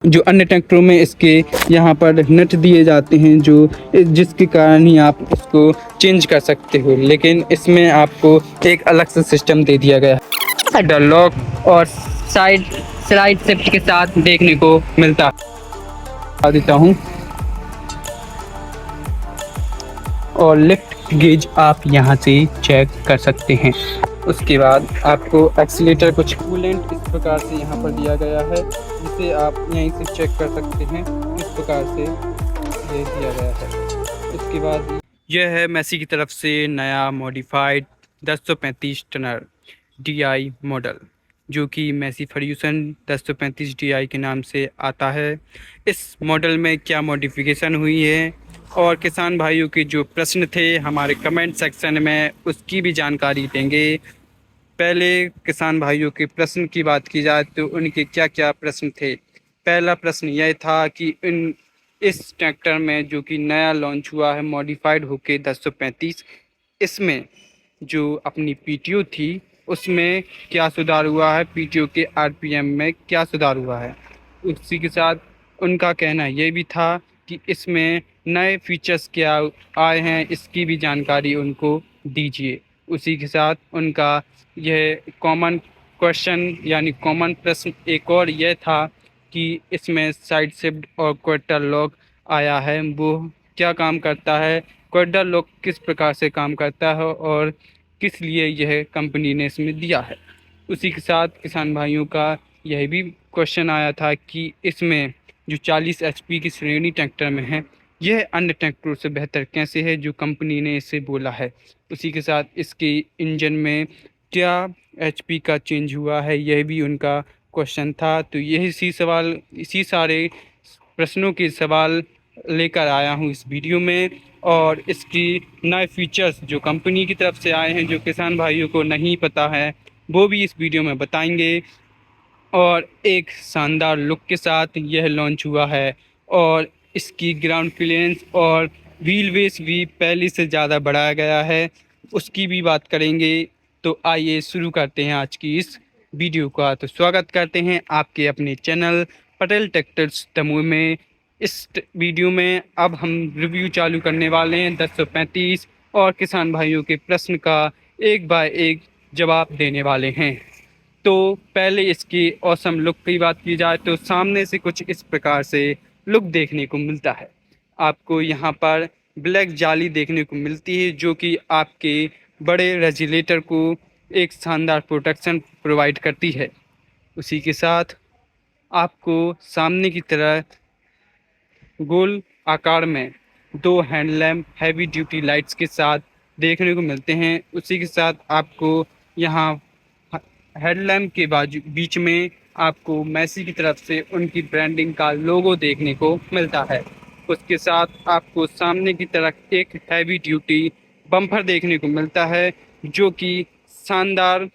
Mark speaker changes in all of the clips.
Speaker 1: जो अन्य ट्रैक्टरों में इसके यहाँ पर नट दिए जाते हैं जो जिसके कारण ही आप उसको चेंज कर सकते हो, लेकिन इसमें आपको एक अलग से सिस्टम दे दिया गया है। द लॉक और साइड स्लाइड शिफ्ट के साथ देखने को मिलता है। बता देता हूँ। और लिफ्ट गेज आप यहाँ से चेक कर सकते हैं। उसके बाद आपको एक्सीलेटर कुछ कूलेंट इस प्रकार से यहाँ पर दिया गया है, जिसे आप यहीं से चेक कर सकते हैं किस प्रकार से ये दिया गया है। उसके बाद यह है मैसी की तरफ से नया मॉडिफाइड 1035 टनर DI मॉडल, जो कि मैसी फर्ग्यूसन 1035 DI के नाम से आता है। इस मॉडल में क्या मॉडिफिकेशन हुई है और किसान भाइयों के जो प्रश्न थे हमारे कमेंट सेक्शन में, उसकी भी जानकारी देंगे। पहले किसान भाइयों के प्रश्न की बात की जाए तो उनके क्या क्या प्रश्न थे। पहला प्रश्न यह था कि इस ट्रैक्टर में जो कि नया लॉन्च हुआ है मॉडिफाइड होके 1035, इसमें जो अपनी PTO थी उसमें क्या सुधार हुआ है, PTO के RPM में क्या सुधार हुआ है। उसी के साथ उनका कहना ये भी था कि इसमें नए फीचर्स क्या आए हैं, इसकी भी जानकारी उनको दीजिए। उसी के साथ उनका यह कॉमन क्वेश्चन यानी कॉमन प्रश्न एक और यह था कि इसमें साइड शिफ्ट और क्वार्टर लॉक आया है, वो क्या काम करता है, क्वार्टर लॉक किस प्रकार से काम करता है और किस लिए यह कंपनी ने इसमें दिया है। उसी के साथ किसान भाइयों का यह भी क्वेश्चन आया था कि इसमें जो 40 HP की श्रेणी ट्रैक्टर में है, यह अन्य ट्रैक्टरों से बेहतर कैसे है जो कंपनी ने इसे बोला है। उसी के साथ इसके इंजन में क्या HP का चेंज हुआ है, यह भी उनका क्वेश्चन था। तो इसी सारे प्रश्नों के सवाल लेकर आया हूँ इस वीडियो में, और इसकी नए फीचर्स जो कंपनी की तरफ से आए हैं जो किसान भाइयों को नहीं पता है वो भी इस वीडियो में बताएंगे। और एक शानदार लुक के साथ यह लॉन्च हुआ है और इसकी ग्राउंड क्लियरेंस और व्हील बेस भी पहले से ज़्यादा बढ़ाया गया है, उसकी भी बात करेंगे। तो आइए शुरू करते हैं आज की इस वीडियो का। तो स्वागत करते हैं आपके अपने चैनल पटेल ट्रैक्टर्स तमोय में। इस वीडियो में अब हम रिव्यू चालू करने वाले हैं 1035 और किसान भाइयों के प्रश्न का एक बाय एक जवाब देने वाले हैं। तो पहले इसकी ऑसम लुक की बात की जाए तो सामने से कुछ इस प्रकार से लुक देखने को मिलता है। आपको यहाँ पर ब्लैक जाली देखने को मिलती है जो कि आपके बड़े रेगुलेटर को एक शानदार प्रोटेक्शन प्रोवाइड करती है। उसी के साथ आपको सामने की तरह गोल आकार में दो हैंडलैम्प हैवी ड्यूटी लाइट्स के साथ देखने को मिलते हैं। उसी के साथ आपको यहाँ हेडलैम्प के बाजू बीच में आपको मैसी की तरफ से उनकी ब्रांडिंग का लोगो देखने को मिलता है। उसके साथ आपको सामने की तरफ एक हैवी ड्यूटी बम्पर देखने को मिलता है जो कि शानदार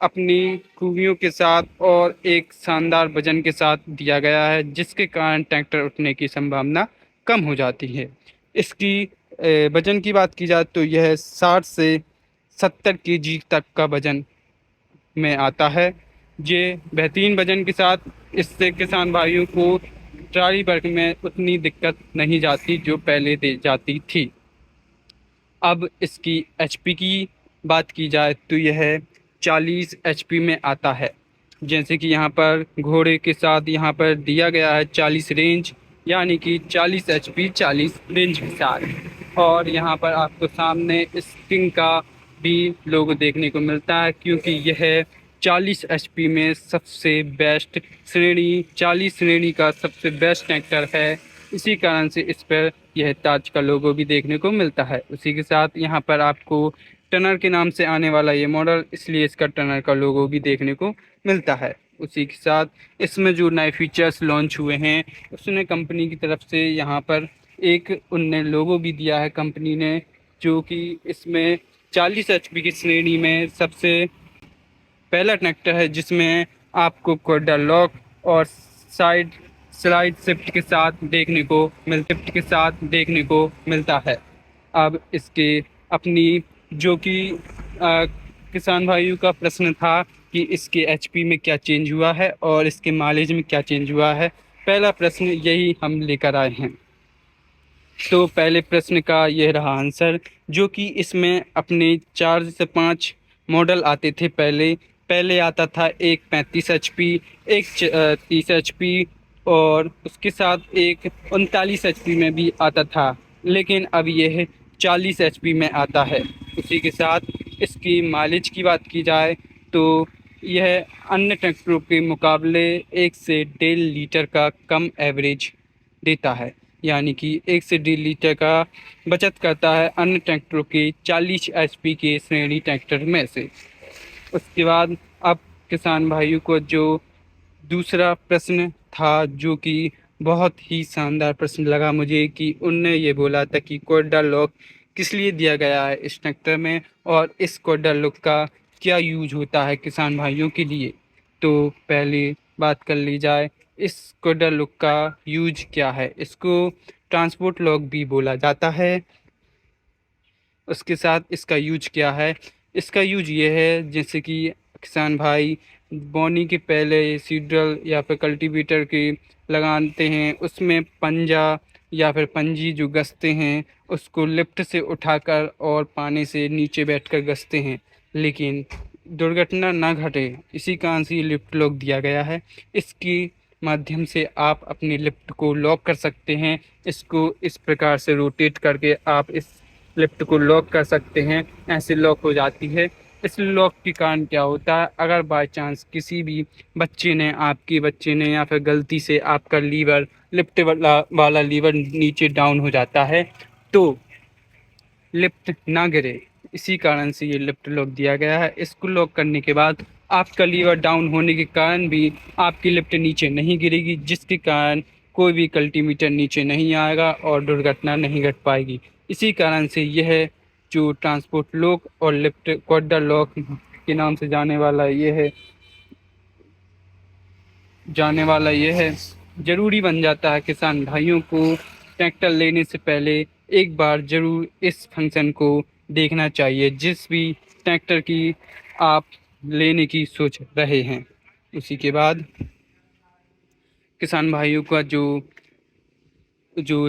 Speaker 1: अपनी खूबियों के साथ और एक शानदार वजन के साथ दिया गया है, जिसके कारण ट्रैक्टर उठने की संभावना कम हो जाती है। इसकी वजन की बात की जाए तो यह 60 से 70 kg तक का वजन में आता है। ये बेहतरीन वजन के साथ इससे किसान भाइयों को ट्राली वर्क में उतनी दिक्कत नहीं जाती जो पहले दे जाती थी। अब इसकी HP की बात की जाए तो यह 40 HP में आता है। जैसे कि यहाँ पर घोड़े के साथ यहाँ पर दिया गया है 40 रेंज, यानी कि 40 HP 40 रेंज के साथ। और यहाँ पर आपको सामने स्टिंग का भी लोगो देखने को मिलता है, क्योंकि यह 40 HP में सबसे बेस्ट श्रेणी 40 श्रेणी का सबसे बेस्ट ट्रैक्टर है। इसी कारण से इस पर यह ताज का लोगो भी देखने को मिलता है। उसी के साथ यहाँ पर आपको टनर के नाम से आने वाला ये मॉडल, इसलिए इसका टनर का लोगो भी देखने को मिलता है। उसी के साथ इसमें जो नए फीचर्स लॉन्च हुए हैं उसने कंपनी की तरफ से यहाँ पर एक उनने लोगो भी दिया है कंपनी ने, जो कि इसमें 40 HP की श्रेणी में सबसे पहला ट्रैक्टर है जिसमें आपको क्वार्टर लॉक और साइड स्लाइड शिफ्ट के साथ देखने को मिलता है। अब इसके अपनी जो कि किसान भाइयों का प्रश्न था कि इसके HP में क्या चेंज हुआ है और इसके माइलेज में क्या चेंज हुआ है, पहला प्रश्न यही हम लेकर आए हैं। तो पहले प्रश्न का यह रहा आंसर, जो कि इसमें अपने 4 से 5 मॉडल आते थे। पहले पहले आता था एक 35 HP, एक 30 HP, और उसके साथ एक 39 HP में भी आता था। लेकिन अब यह 40 HP में आता है। उसी के साथ इसकी माइलेज की बात की जाए तो यह अन्य ट्रैक्टरों के मुकाबले 1 से 1.5 लीटर का कम एवरेज देता है, यानी कि 1 से 1.5 लीटर का बचत करता है अन्य ट्रैक्टरों के 40 HP के श्रेणी ट्रैक्टर में से। उसके बाद अब किसान भाइयों को जो दूसरा प्रश्न था, जो कि बहुत ही शानदार प्रश्न लगा मुझे, कि उनने ये बोला था कि कोयडा लॉक किस लिए दिया गया है इस ट्रैक्टर में, और इस कोयडा लॉक का क्या यूज होता है किसान भाइयों के लिए। तो पहले बात कर ली जाए, इस कोयडा लॉक का यूज क्या है। इसको ट्रांसपोर्ट लॉक भी बोला जाता है। उसके साथ इसका यूज क्या है, इसका यूज ये है जैसे कि किसान भाई बोनी के पहले सीडरल या फिर कल्टीवेटर के लगाते हैं, उसमें पंजा या फिर पंजी जो गसते हैं उसको लिफ्ट से उठाकर और पानी से नीचे बैठकर गसते हैं, लेकिन दुर्घटना ना घटे इसी कारण से ये लिफ्ट लॉक दिया गया है। इसकी माध्यम से आप अपनी लिफ्ट को लॉक कर सकते हैं। इसको इस प्रकार से रोटेट करके आप इस लिफ्ट को लॉक कर सकते हैं, ऐसे लॉक हो जाती है। इस लॉक के कारण क्या होता है, अगर बाय चांस किसी भी आपके बच्चे ने या फिर गलती से आपका लीवर लिफ्ट वाला लीवर नीचे डाउन हो जाता है तो लिफ्ट ना गिरे, इसी कारण से ये लिफ्ट लॉक दिया गया है। इसको लॉक करने के बाद आपका लीवर डाउन होने के कारण भी आपकी लिफ्ट नीचे नहीं गिरेगी, जिसके कारण कोई भी कल्टीमीटर नीचे नहीं आएगा और दुर्घटना नहीं घट पाएगी। इसी कारण से यह जो ट्रांसपोर्ट लॉक और लिफ्ट कोयडा लॉक के नाम से जाने वाला यह है जरूरी बन जाता है। किसान भाइयों को ट्रैक्टर लेने से पहले एक बार जरूर इस फंक्शन को देखना चाहिए, जिस भी ट्रैक्टर की आप लेने की सोच रहे हैं। उसी के बाद किसान भाइयों का जो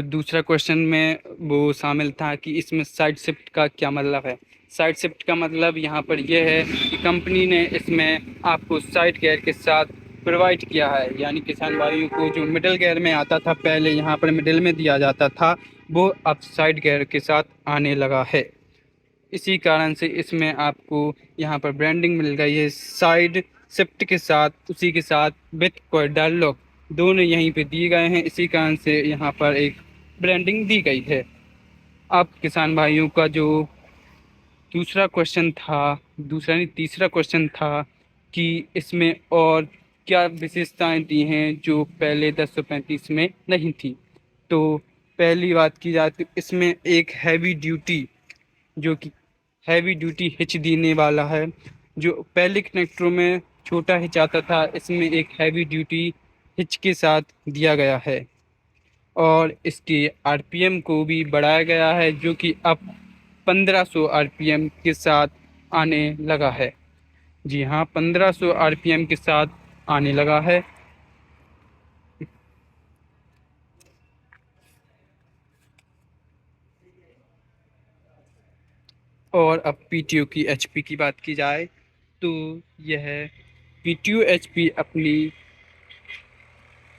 Speaker 1: दूसरा क्वेश्चन में वो शामिल था कि इसमें साइड शिफ्ट का क्या मतलब है। साइड शिफ्ट का मतलब यहाँ पर यह है कि कंपनी ने इसमें आपको साइड गियर के साथ प्रोवाइड किया है, यानी किसान भाइयों को जो मिडिल गियर में आता था पहले यहाँ पर मिडिल में दिया जाता था, वो अब साइड गियर के साथ आने लगा है। इसी कारण से इसमें आपको यहाँ पर ब्रांडिंग मिल गई है साइड शिफ्ट के साथ, उसी के साथ विथ कोयडा लॉक दोनों यहीं पे दिए गए हैं। इसी कारण से यहाँ पर एक ब्रांडिंग दी गई है। अब किसान भाइयों का जो तीसरा क्वेश्चन था कि इसमें और क्या विशेषताएं दी हैं जो पहले 1035 में नहीं थी। तो पहली बात की जाए तो इसमें एक हैवी ड्यूटी हिच देने वाला है। जो पहले ट्रैक्टरों में छोटा हिच आता था, इसमें एक हैवी ड्यूटी हिच के साथ दिया गया है। और इसके आरपीएम को भी बढ़ाया गया है, जो कि अब 1500 आरपीएम के साथ आने लगा है। जी हाँ, 1500 आरपीएम के साथ आने लगा है। और अब पीटीओ की एचपी की बात की जाए तो यह पीटीओ एचपी अपनी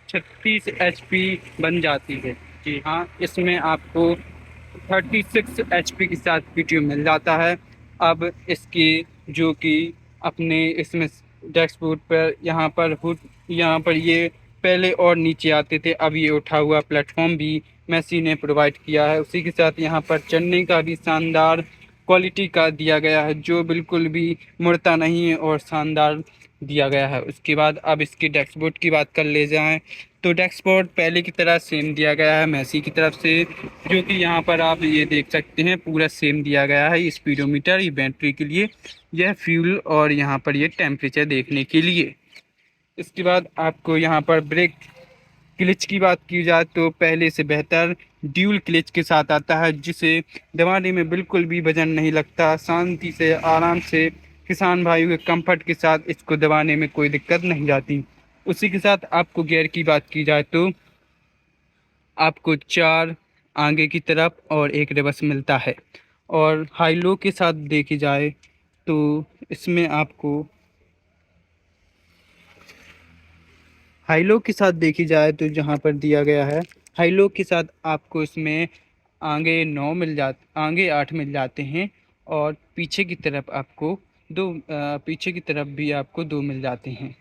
Speaker 1: 36 एचपी बन जाती है। जी हाँ, इसमें आपको 36 एचपी के साथ पीटीओ मिल जाता है। अब इसकी जो कि अपने इसमें डैशबोर्ड पर यहाँ पर ये पहले और नीचे आते थे, अब ये उठा हुआ प्लेटफॉर्म भी मैसी ने प्रोवाइड किया है। उसी के साथ यहाँ पर चढ़ने का भी शानदार क्वालिटी का दिया गया है, जो बिल्कुल भी मुड़ता नहीं है और शानदार दिया गया है। उसके बाद अब इसके डैशबोर्ड की बात कर ले जाएं तो डैशबोर्ड पहले की तरह सेम दिया गया है मैसी की तरफ से, जो कि यहाँ पर आप ये देख सकते हैं पूरा सेम दिया गया है। ये स्पीडोमीटर, ये बैटरी के लिए, यह फ्यूल और यहाँ पर ये टेम्परेचर देखने के लिए। इसके बाद आपको यहाँ पर ब्रेक क्लिच की बात की जाए तो पहले से बेहतर ड्यूल क्लिच के साथ आता है, जिसे दबाने में बिल्कुल भी वजन नहीं लगता। शांति से आराम से किसान भाइयों के कंफर्ट के साथ इसको दबाने में कोई दिक्कत नहीं जाती। उसी के साथ आपको गियर की बात की जाए तो आपको 4 आगे की तरफ और 1 रिवर्स मिलता है। और हाई लो के साथ देखी जाए तो इसमें आपको हाई लो के साथ देखी जाए तो जहाँ पर दिया गया है, हाई लो के साथ आपको इसमें आगे 8 मिल जाते हैं और पीछे की तरफ आपको पीछे की तरफ भी आपको 2 मिल जाते हैं।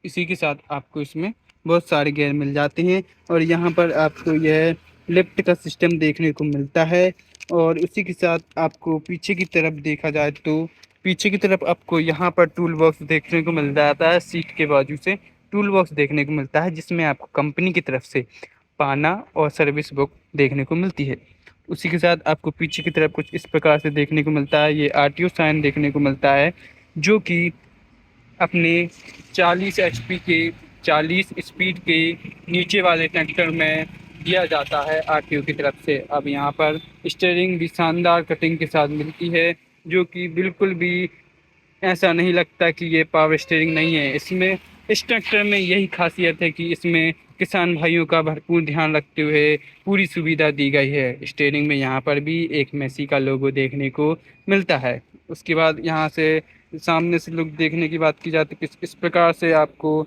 Speaker 1: इसी के साथ आपको इसमें बहुत सारे गियर मिल जाते हैं और यहाँ पर आपको यह लिफ्ट का सिस्टम देखने को मिलता है। और उसी के साथ आपको पीछे की तरफ देखा जाए तो पीछे की तरफ आपको यहाँ पर टूल बॉक्स देखने को मिल जाता है। सीट के बाजू से टूल बॉक्स देखने को मिलता है जिसमें आपको कंपनी की तरफ से पाना और सर्विस बुक देखने को मिलती है। उसी के साथ आपको पीछे की तरफ कुछ इस प्रकार से देखने को मिलता है। ये आरटीओ साइन देखने को मिलता है जो कि अपने 40 एचपी के 40 स्पीड के नीचे वाले ट्रैक्टर में दिया जाता है आरटीओ की तरफ से। अब यहाँ पर स्टीयरिंग भी शानदार कटिंग के साथ मिलती है जो कि बिल्कुल भी ऐसा नहीं लगता कि ये पावर स्टीयरिंग नहीं है। इसमें इस ट्रैक्टर में यही खासियत है कि इसमें किसान भाइयों का भरपूर ध्यान रखते हुए पूरी सुविधा दी गई है। स्टीयरिंग में यहाँ पर भी एक मेसी का लोगो देखने को मिलता है। उसके बाद यहाँ से सामने से लुक देखने की बात की जाती है किस प्रकार से आपको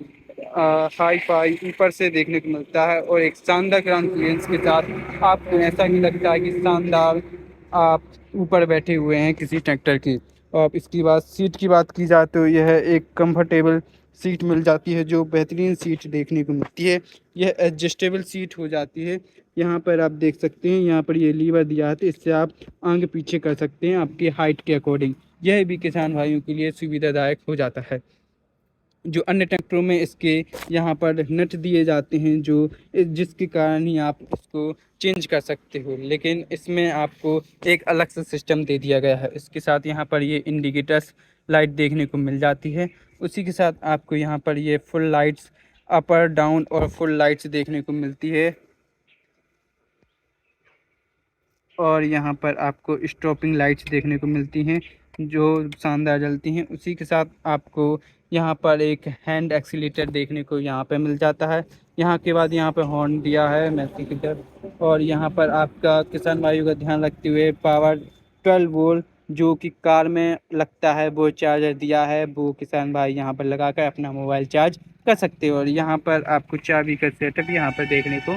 Speaker 1: हाई फाई ऊपर से देखने को मिलता है और एक शानदार ग्राउंड क्लियरेंस के साथ आपको ऐसा ही लगता है कि शानदार आप ऊपर बैठे हुए हैं किसी ट्रैक्टर की। और इसकी बात सीट की बात की जाए तो यह एक कंफर्टेबल सीट मिल जाती है जो बेहतरीन सीट देखने को मिलती है। यह एडजस्टेबल सीट हो जाती है। यहाँ पर आप देख सकते हैं यहाँ पर ये लीवर दिया है तो इससे आप आगे पीछे कर सकते हैं आपकी हाइट के अकॉर्डिंग। यह भी किसान भाइयों के लिए सुविधादायक हो जाता है। जो अन्य ट्रैक्टरों में इसके यहाँ पर नट दिए जाते हैं जो जिसके कारण ही आप इसको चेंज कर सकते हो, लेकिन इसमें आपको एक अलग से सिस्टम दे दिया गया है। इसके साथ यहाँ पर ये इंडिकेटर्स लाइट देखने को मिल जाती है। उसी के साथ आपको यहाँ पर ये फुल लाइट्स अपर डाउन और फुल लाइट्स देखने को मिलती है। और यहाँ पर आपको स्टॉपिंग लाइट्स देखने को मिलती हैं जो शानदार जलती हैं। उसी के साथ आपको यहाँ पर एक हैंड एक्सीलेटर देखने को यहाँ पे मिल जाता है। यहाँ के बाद यहाँ पे हॉर्न दिया है मैसी की तरफ। और यहाँ पर आपका किसान भाइयों का ध्यान रखते हुए पावर 12 वोल्ट जो कि कार में लगता है वो चार्जर दिया है, वो किसान भाई यहाँ पर लगा कर अपना मोबाइल चार्ज कर सकते हो। और यहाँ पर आपको चाबी का सेटअप यहाँ पर देखने को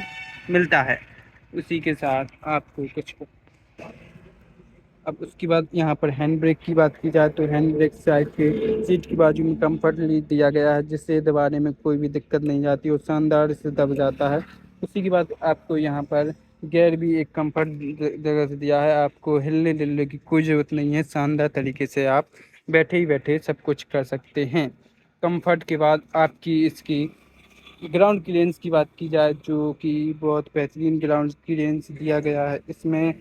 Speaker 1: मिलता है। उसी के साथ आपको कुछ अब उसके बाद यहाँ पर हैंड ब्रेक की बात की जाए तो हैंड ब्रेक साइड के सीट की बाजू में कम्फर्टली दिया गया है जिससे दबाने में कोई भी दिक्कत नहीं जाती और शानदार से दब जाता है। उसी के बाद आपको यहाँ पर गियर भी एक कम्फर्ट जगह से दिया है, आपको हिलने डुलने की कोई ज़रूरत नहीं है। शानदार तरीके से आप बैठे ही बैठे सब कुछ कर सकते हैं। कम्फर्ट के बाद आपकी इसकी ग्राउंड क्लियरेंस की बात की जाए जो कि बहुत बेहतरीन ग्राउंड क्लियरेंस दिया गया है। इसमें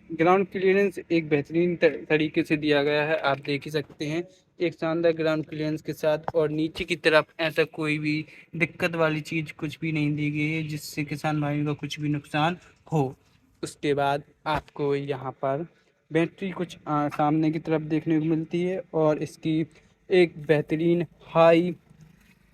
Speaker 1: ग्राउंड क्लियरेंस एक बेहतरीन तरीके से दिया गया है, आप देख ही सकते हैं एक शानदार ग्राउंड क्लियरेंस के साथ। और नीचे की तरफ ऐसा कोई भी दिक्कत वाली चीज़ कुछ भी नहीं दी गई है जिससे किसान भाइयों का कुछ भी नुकसान हो। उसके बाद आपको यहाँ पर बैटरी कुछ सामने की तरफ देखने को मिलती है और इसकी एक बेहतरीन हाई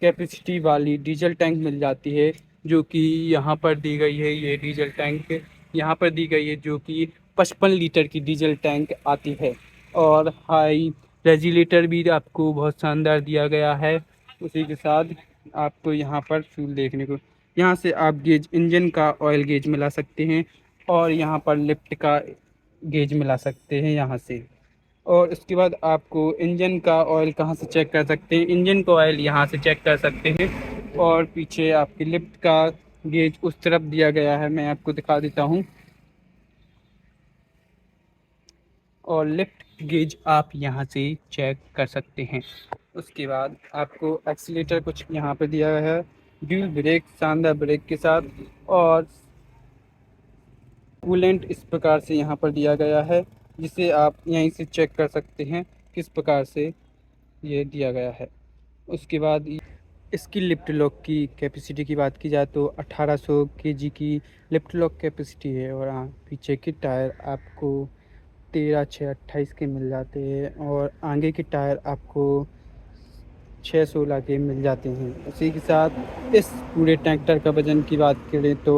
Speaker 1: कैपेसिटी वाली डीजल टैंक मिल जाती है जो कि यहाँ पर दी गई है। ये डीजल टैंक यहाँ पर दी गई है जो कि 55 लीटर की डीजल टैंक आती है। और हाई रेगुलेटर भी आपको बहुत शानदार दिया गया है। उसी के साथ आपको यहाँ पर फ्यूल देखने को यहाँ से आप गेज इंजन का ऑयल गेज मिला सकते हैं और यहाँ पर लिफ्ट का गेज मिला सकते हैं यहाँ से। और उसके बाद आपको इंजन का ऑयल कहाँ से चेक कर सकते हैं, इंजन का ऑयल यहाँ से चेक कर सकते हैं। और पीछे आपकी लिफ्ट का गेज उस तरफ दिया गया है, मैं आपको दिखा देता हूँ। और लिफ्ट गेज आप यहाँ से चेक कर सकते हैं। उसके बाद आपको एक्सीलेटर कुछ यहाँ पे दिया गया है, ड्यूल ब्रेक शानदार ब्रेक के साथ। और कूलेंट इस प्रकार से यहाँ पर दिया गया है जिसे आप यहीं से चेक कर सकते हैं किस प्रकार से ये दिया गया है। उसके बाद इसकी लिफ्ट लॉक की कैपेसिटी की बात की जाए तो 1800 केजी की लिफ्ट लॉक कैपेसिटी है। और पीछे के टायर आपको 13 6 28 के मिल जाते हैं और आगे के टायर आपको 616 के मिल जाते हैं। उसी के साथ इस पूरे ट्रैक्टर का वज़न की बात करें तो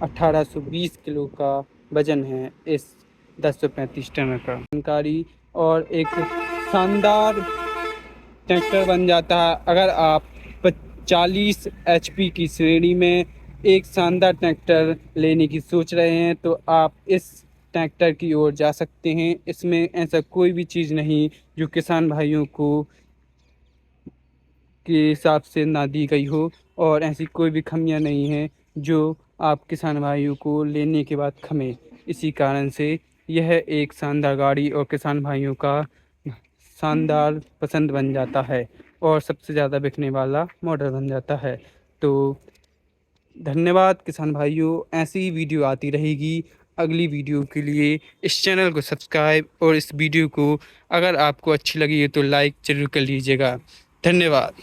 Speaker 1: 1820 किलो का वज़न है इस 1035 टन का। जानकारी और एक शानदार ट्रैक्टर बन जाता है। अगर आप 40 एचपी की श्रेणी में एक शानदार ट्रैक्टर लेने की सोच रहे हैं तो आप इस ट्रैक्टर की ओर जा सकते हैं। इसमें ऐसा कोई भी चीज़ नहीं जो किसान भाइयों को के हिसाब से ना दी गई हो, और ऐसी कोई भी खामियां नहीं हैं जो आप किसान भाइयों को लेने के बाद खमें। इसी कारण से यह एक शानदार गाड़ी और किसान भाइयों का शानदार पसंद बन जाता है और सबसे ज़्यादा बिकने वाला मॉडल बन जाता है। तो धन्यवाद किसान भाइयों, ऐसी ही वीडियो आती रहेगी। अगली वीडियो के लिए इस चैनल को सब्सक्राइब और इस वीडियो को अगर आपको अच्छी लगी है तो लाइक ज़रूर कर लीजिएगा। धन्यवाद।